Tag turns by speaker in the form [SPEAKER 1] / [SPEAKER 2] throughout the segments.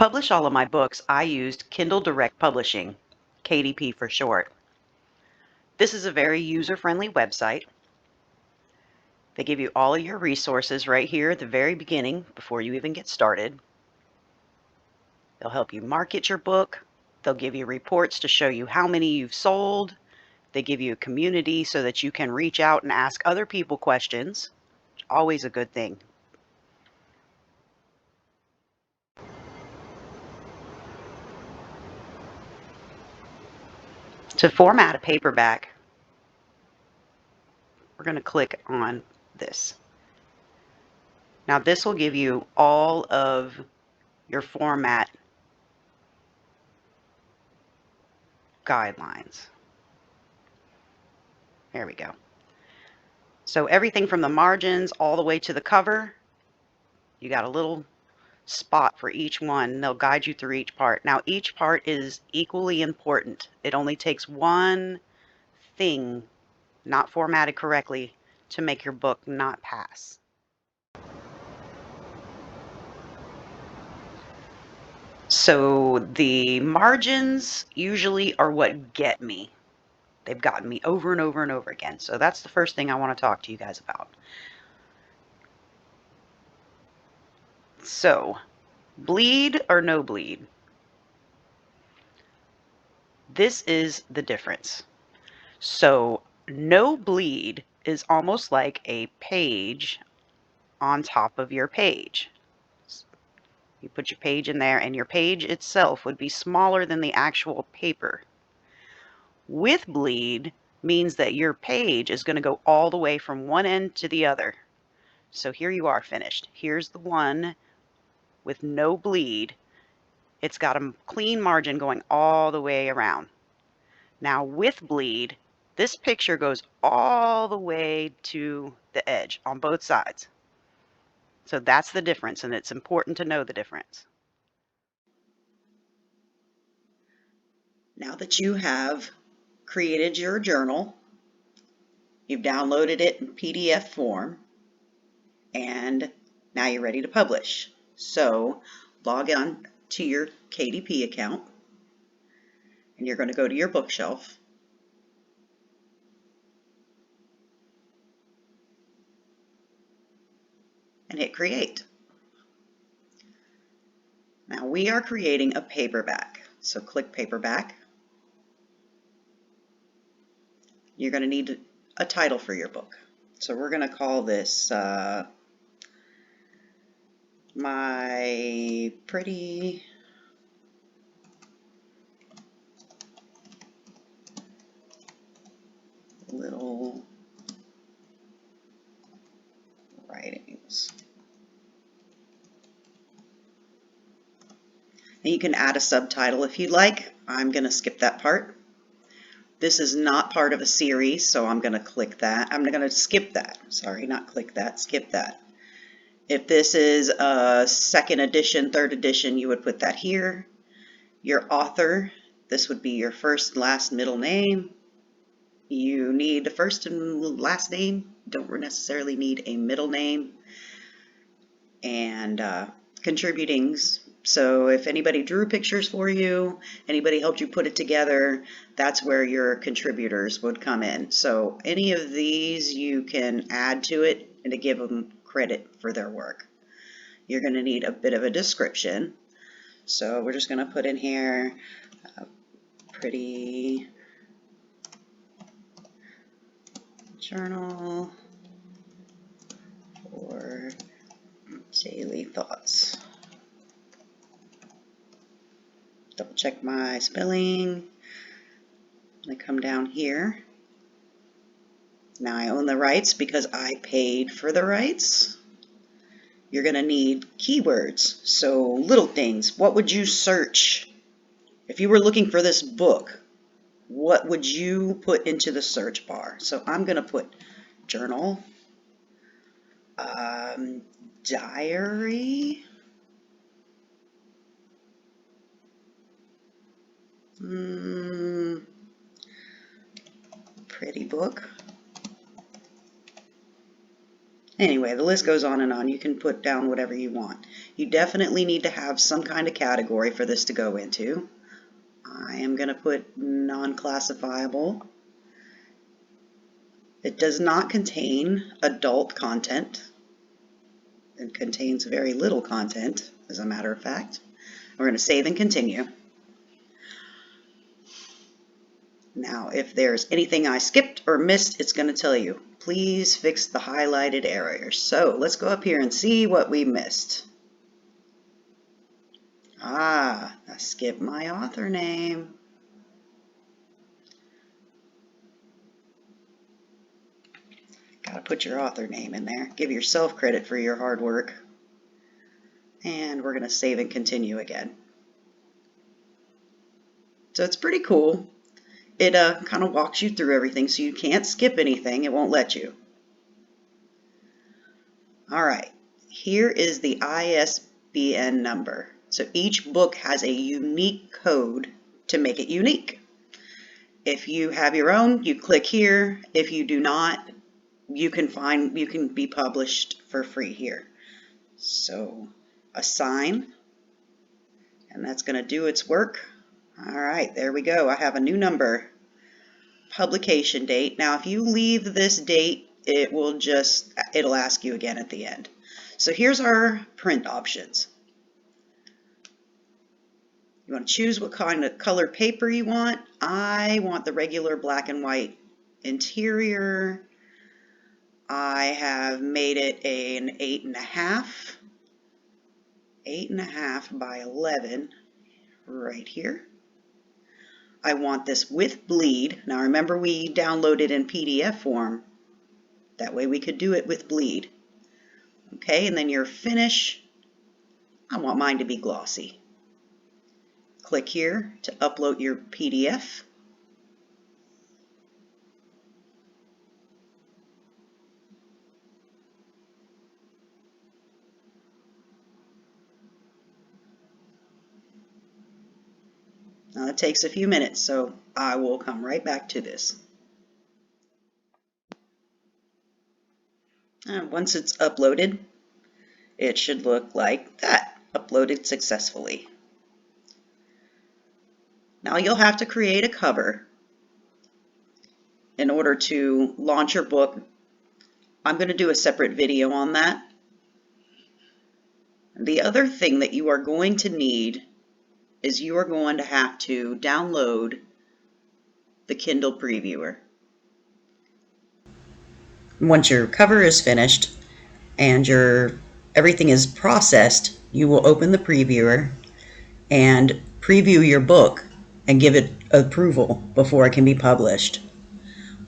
[SPEAKER 1] publish all of my books, I used Kindle Direct Publishing, KDP for short. This is a very user-friendly website. They give you all of your resources right here at the very beginning before you even get started. They'll help you market your book. They'll give you reports to show you how many you've sold. They give you a community so that you can reach out and ask other people questions. Always a good thing. To format a paperback, we're going to click on this. Now this will give you all of your format guidelines. There we go. So everything from the margins all the way to the cover, you got a little spot for each one. They'll guide you through each part. Now each part is equally important. It only takes one thing not formatted correctly to make your book not pass. So the margins usually are what get me. They've gotten me over and over and over again. So that's the first thing I want to talk to you guys about. So, bleed or no bleed? This is the difference. So, no bleed is almost like a page on top of your page. You put your page in there and your page itself would be smaller than the actual paper. With bleed means that your page is going to go all the way from one end to the other. So here you are finished. Here's the one with no bleed. It's got a clean margin going all the way around. Now with bleed, this picture goes all the way to the edge on both sides. So that's the difference, and it's important to know the difference. Now that you have created your journal, you've downloaded it in PDF form, and now you're ready to publish. So log on to your KDP account, and you're going to go to your bookshelf. And hit create. Now we are creating a paperback. So click paperback. You're going to need a title for your book. So we're going to call this My Pretty Little Writings. And you can add a subtitle if you'd like. I'm going to skip that part. This is not part of a series, so I'm going to click that. I'm going to skip that. Sorry, not click that, skip that. If this is a second edition, third edition, you would put that here. Your author, this would be your first, last, middle name. You need a first and last name. Don't necessarily need a middle name. And contributings. So if anybody drew pictures for you, anybody helped you put it together, that's where your contributors would come in. So any of these you can add to it and to give them credit for their work. You're going to need a bit of a description. So we're just going to put in here pretty journal for daily thoughts. Double check my spelling. I come down here. Now I own the rights because I paid for the rights. You're going to need keywords. So little things. What would you search? If you were looking for this book, what would you put into the search bar? So I'm going to put journal, diary, pretty book. Anyway, the list goes on and on. You can put down whatever you want. You definitely need to have some kind of category for this to go into. I am going to put non-classifiable. It does not contain adult content. It contains very little content, as a matter of fact. We're going to save and continue. Now, if there's anything I skipped or missed, it's going to tell you, please fix the highlighted errors. So let's go up here and see what we missed. I skipped my author name. Gotta put your author name in there. Give yourself credit for your hard work. And we're going to save and continue again. So it's pretty cool. It kind of walks you through everything, so you can't skip anything. It won't let you. All right, here is the ISBN number. So each book has a unique code to make it unique. If you have your own, you click here. If you do not, you can be published for free here. So assign, and that's going to do its work. All right, there we go. I have a new number. Publication date. Now, if you leave this date, it'll ask you again at the end. So here's our print options. You want to choose what kind of color paper you want. I want the regular black and white interior. I have made it an 8.5. 8.5 by 11 right here. I want this with bleed. Now remember, we downloaded in PDF form. That way we could do it with bleed. Okay, and then your finish. I want mine to be glossy. Click here to upload your PDF. Now it takes a few minutes, so I will come right back to this. And once it's uploaded, it should look like that. Uploaded successfully. Now you'll have to create a cover in order to launch your book. I'm going to do a separate video on that. The other thing that you are going to need is you are going to have to download the Kindle Previewer. Once your cover is finished and everything is processed, you will open the Previewer and preview your book and give it approval before it can be published.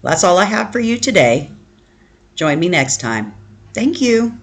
[SPEAKER 1] That's all I have for you today. Join me next time. Thank you.